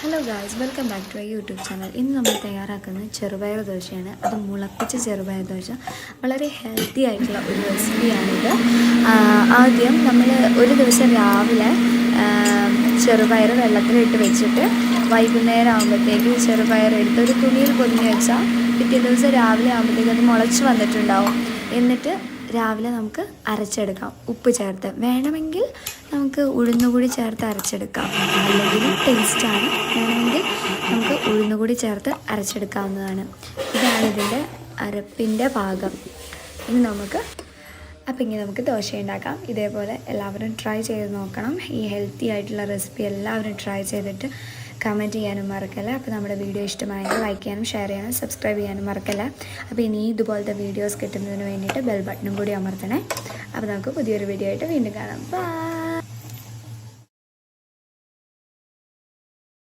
Hello guys, welcome back to YouTube channel. ഇന്ന് നമ്മൾ തയ്യാറാക്കുന്നത് ചെറുപയർ ദോശയാണ്. അത് മുളപ്പിച്ച ചെറുപയർ ദോശ. വളരെ ഹെൽത്തി ആയിട്ടുള്ള ഒരു റെസിപ്പിയാണിത്. ആദ്യം നമ്മൾ ഒരു ദിവസം രാവിലെ ചെറുപയർ വെള്ളത്തിലിട്ട് വെച്ചിട്ട് വൈകുന്നേരം ആകുമ്പോഴത്തേക്ക് ചെറുപയർ എടുത്ത് ഒരു തുണിയിൽ പൊതിഞ്ഞ് വെച്ചാൽ പിറ്റേ ദിവസം രാവിലെ ആകുമ്പോഴത്തേക്ക് അത് മുളച്ച് വന്നിട്ടുണ്ടാവും. എന്നിട്ട് രാവിലെ നമുക്ക് അരച്ചെടുക്കാം. ഉപ്പ് ചേർത്ത് വേണമെങ്കിൽ നമുക്ക് ഉഴുന്നുകൂടി ചേർത്ത് അരച്ചെടുക്കാം, അല്ലെങ്കിൽ ടേസ്റ്റാണ്. വേണമെങ്കിൽ നമുക്ക് ഉഴുന്നുകൂടി ചേർത്ത് അരച്ചെടുക്കാവുന്നതാണ്. ഇതാണ് ഇതിൻ്റെ അരപ്പിൻ്റെ പാകം. ഇനി നമുക്ക് ദോശ ഉണ്ടാക്കാം. ഇതേപോലെ എല്ലാവരും ട്രൈ ചെയ്ത് നോക്കണം. ഈ ഹെൽത്തി ആയിട്ടുള്ള റെസിപ്പി എല്ലാവരും ട്രൈ ചെയ്തിട്ട് കമൻറ്റ് ചെയ്യാനും മറക്കല്ല. അപ്പോൾ നമ്മുടെ വീഡിയോ ഇഷ്ടമായെങ്കിൽ ലൈക്ക് ചെയ്യാനും ഷെയർ ചെയ്യാനും സബ്സ്ക്രൈബ് ചെയ്യാനും മറക്കല്ല. അപ്പോൾ ഇനി ഇതുപോലത്തെ വീഡിയോസ് കിട്ടുന്നതിന് വേണ്ടിയിട്ട് ബെൽ ബട്ടണും കൂടി അമർത്തണേ. അപ്പോൾ നമുക്ക് പുതിയൊരു വീഡിയോ ആയിട്ട് വീണ്ടും കാണാം. ബൈ.